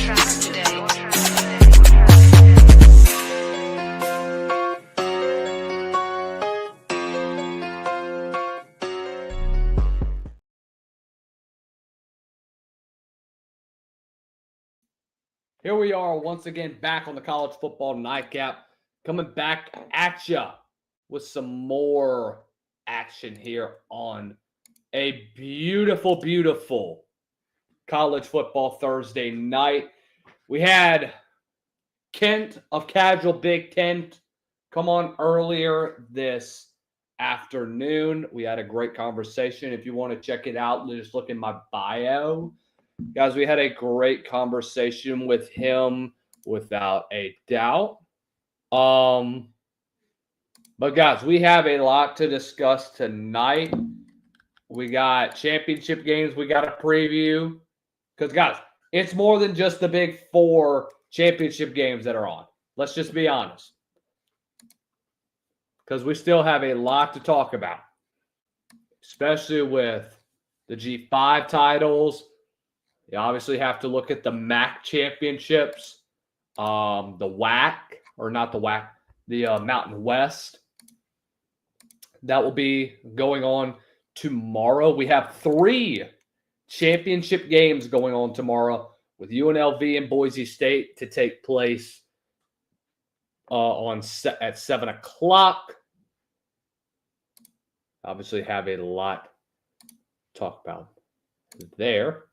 Here we are once again back on the College Football Nightcap, coming back at you with some more action here on a beautiful, beautiful college football Thursday night. We had Kent of Casual Big Kent come on earlier this afternoon. We had a great conversation. If you want to check it out, just look in my bio. Guys, we had a great conversation with him without a doubt. But guys, we have a lot to discuss tonight. We got championship games we got to preview. Because, guys, it's more than just the big four championship games that are on. Let's just be honest. Because we still have a lot to talk about. Especially with the G5 titles. You obviously have to look at the MAC championships, the WAC, or not the WAC, the Mountain West. That will be going on tomorrow. We have 3 championship games going on tomorrow with UNLV and Boise State to take place at 7 o'clock. Obviously have a lot to talk about there.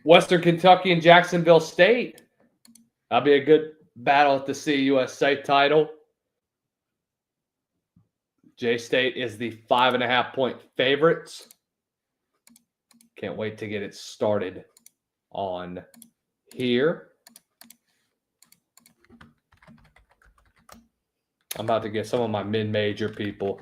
Western Kentucky and Jacksonville State. That'll be a good battle at the CUSA title. J-State is the 5.5-point favorites. Can't wait to get it started on here. I'm about to get some of my mid-major people.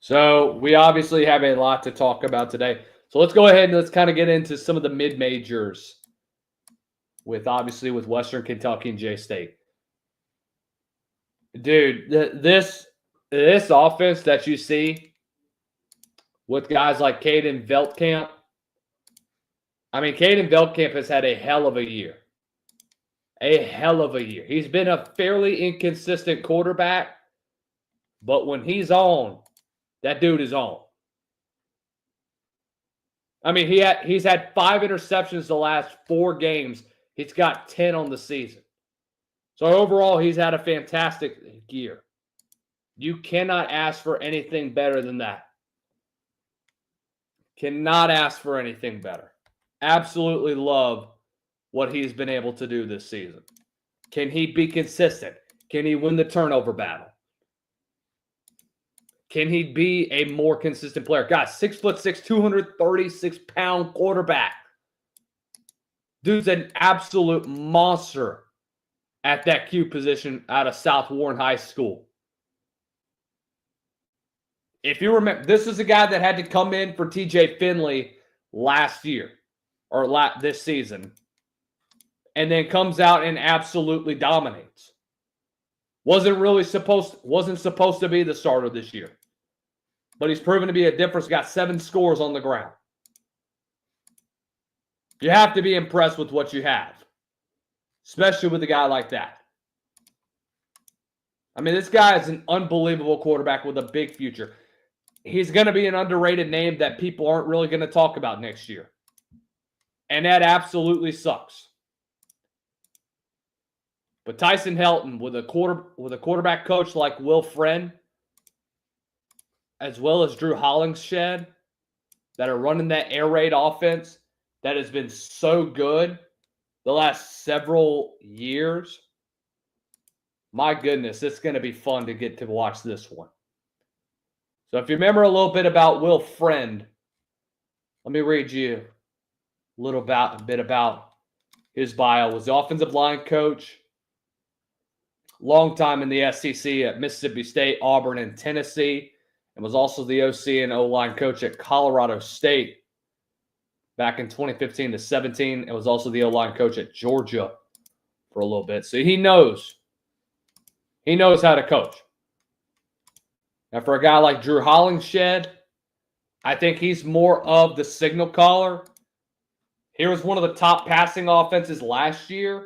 So we obviously have a lot to talk about today. So let's go ahead and let's kind of get into some of the mid-majors with Western Kentucky and J-State. Dude, this offense that you see with guys like Caden Veldkamp, I mean, Caden Veldkamp has had a hell of a year. A hell of a year. He's been a fairly inconsistent quarterback, but when he's on, that dude is on. I mean, he's had 5 interceptions the last 4 games. He's got 10 on the season. So overall, he's had a fantastic year. You cannot ask for anything better than that. Cannot ask for anything better. Absolutely love what he's been able to do this season. Can he be consistent? Can he win the turnover battle? Can he be a more consistent player? Guys, 6'6", 236-pound quarterback. Dude's an absolute monster at that Q position out of South Warren High School. If you remember, this is a guy that had to come in for TJ Finley last year or this season and then comes out and absolutely dominates. Wasn't supposed to be the starter this year. But he's proven to be a difference. Got 7 scores on the ground. You have to be impressed with what you have. Especially with a guy like that. I mean, this guy is an unbelievable quarterback with a big future. He's going to be an underrated name that people aren't really going to talk about next year. And that absolutely sucks. But Tyson Helton, with a quarterback coach like Will Friend, as well as Drew Hollingshed, that are running that air raid offense that has been so good the last several years. My goodness, it's going to be fun to get to watch this one. So if you remember a little bit about Will Friend, let me read you a bit about his bio. Was the offensive line coach, long time in the SEC at Mississippi State, Auburn, and Tennessee, and was also the OC and O-line coach at Colorado State. back in 2015 to 17, and was also the O-line coach at Georgia for a little bit. So he knows how to coach. Now, for a guy like Drew Hollingshed, I think he's more of the signal caller. He was one of the top passing offenses last year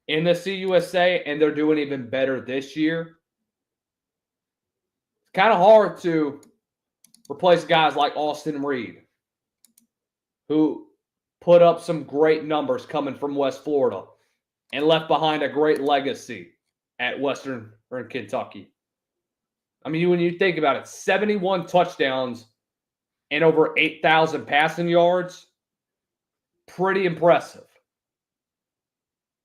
in the CUSA, and they're doing even better this year. It's kind of hard to replace guys like Austin Reed, who put up some great numbers coming from West Florida and left behind a great legacy at Western Kentucky. I mean, when you think about it, 71 touchdowns and over 8,000 passing yards, pretty impressive.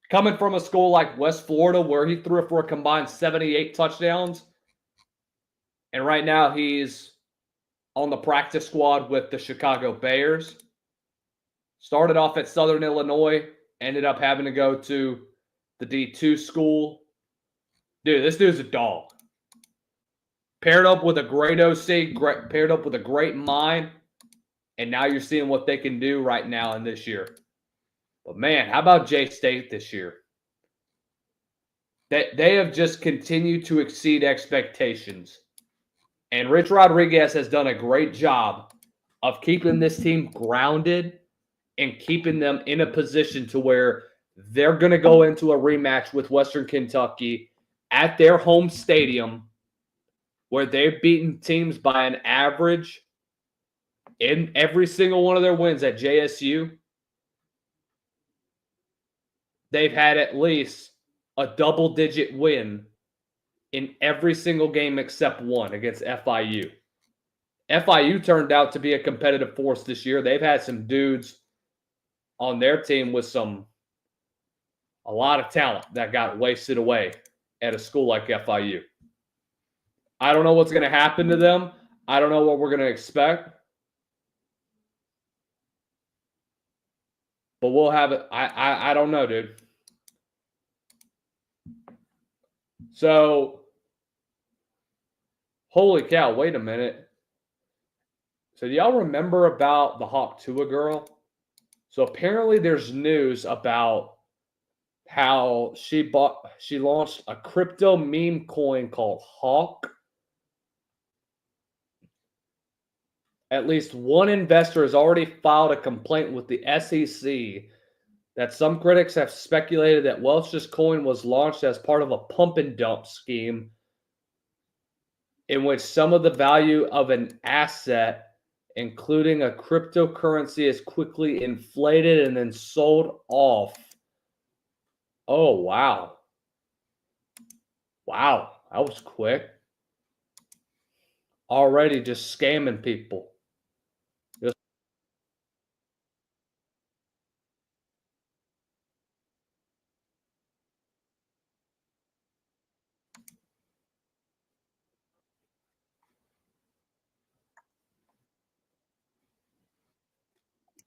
Coming from a school like West Florida, where he threw for a combined 78 touchdowns, and right now he's on the practice squad with the Chicago Bears. Started off at Southern Illinois, ended up having to go to the D2 school. Dude, this dude's a dog. Paired up with a great OC, paired up with a great mind, and now you're seeing what they can do right now in this year. But man, how about J-State this year? They have just continued to exceed expectations. And Rich Rodriguez has done a great job of keeping this team grounded and keeping them in a position to where they're going to go into a rematch with Western Kentucky at their home stadium, where they've beaten teams by an average in every single one of their wins at JSU. They've had at least a double-digit win in every single game except one against FIU. FIU turned out to be a competitive force this year. They've had some dudes on their team with a lot of talent that got wasted away at a school like FIU. I don't know what's going to happen to them. I don't know what we're going to expect. But we'll have it. I don't know, dude. So, holy cow, wait a minute. So, do y'all remember about the Hawk Tua girl? So, apparently there's news about how she launched a crypto meme coin called Hawk. At least one investor has already filed a complaint with the SEC that some critics have speculated that Welch's coin was launched as part of a pump and dump scheme in which some of the value of an asset, including a cryptocurrency, is quickly inflated and then sold off. Oh, wow. Wow, that was quick. Already just scamming people.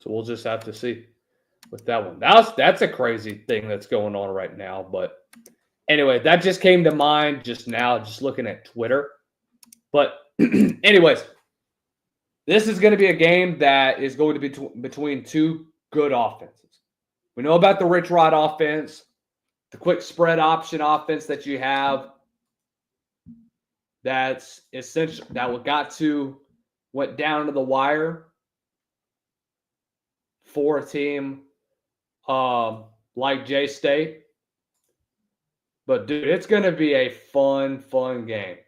So we'll just have to see with that one. That's a crazy thing that's going on right now. But anyway, that just came to mind just now, just looking at Twitter. But anyways, this is going to be a game that is going to be between two good offenses. We know about the Rich Rod offense, the quick spread option offense that you have. That's essential. Went down to the wire for a team like J-State. But, dude, it's going to be a fun game.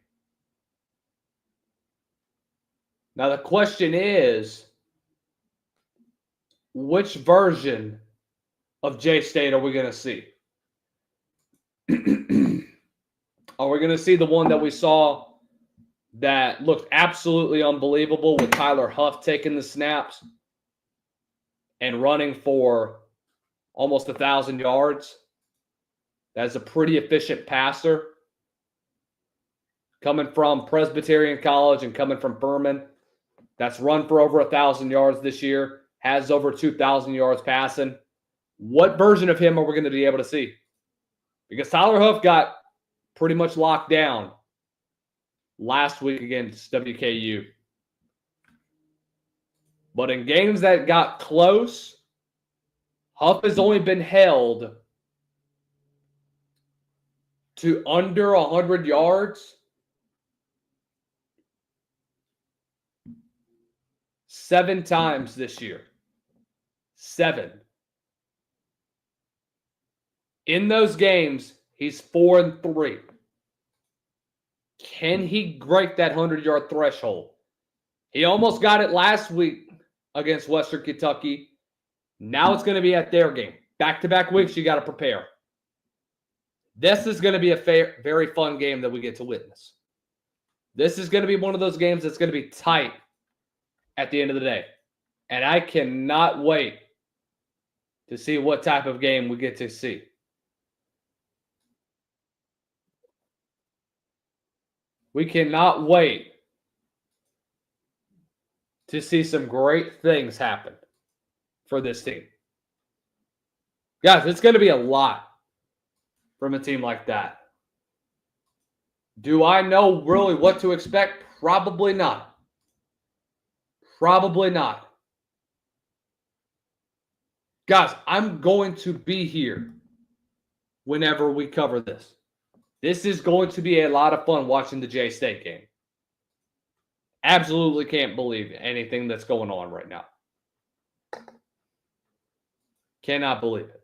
Now, the question is, which version of J-State are we going to see? Are we going to see the one that we saw that looked absolutely unbelievable with Tyler Huff taking the snaps and running for almost 1,000 yards? That's a pretty efficient passer. Coming from Presbyterian College and coming from Furman, that's run for over 1,000 yards this year, has over 2,000 yards passing. What version of him are we going to be able to see? Because Tyler Huff got pretty much locked down last week against WKU. But in games that got close, Huff has only been held to under 100 yards 7 times this year. 7. In those games, he's 4-3. Can he break that 100-yard threshold? He almost got it last week against Western Kentucky. Now it's going to be at their game. Back-to-back weeks, you got to prepare. This is going to be a very fun game that we get to witness. This is going to be one of those games that's going to be tight at the end of the day. And I cannot wait to see what type of game we get to see. We cannot wait to see some great things happen for this team. Guys, it's going to be a lot from a team like that. Do I know really what to expect? Probably not. Probably not. Guys, I'm going to be here whenever we cover this. This is going to be a lot of fun watching the J-State game. Absolutely can't believe anything that's going on right now. Cannot believe it.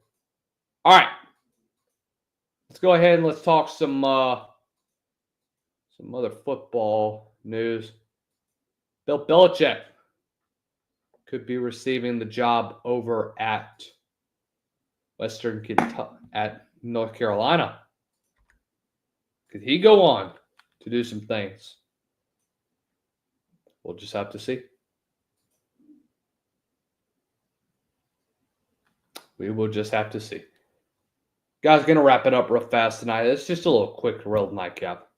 All right. Let's go ahead and let's talk some other football news. Bill Belichick could be receiving the job over at Western Kentucky, at North Carolina. Could he go on to do some things? We'll just have to see. We will just have to see. Guys, going to wrap it up real fast tonight. It's just a little quick, real nightcap.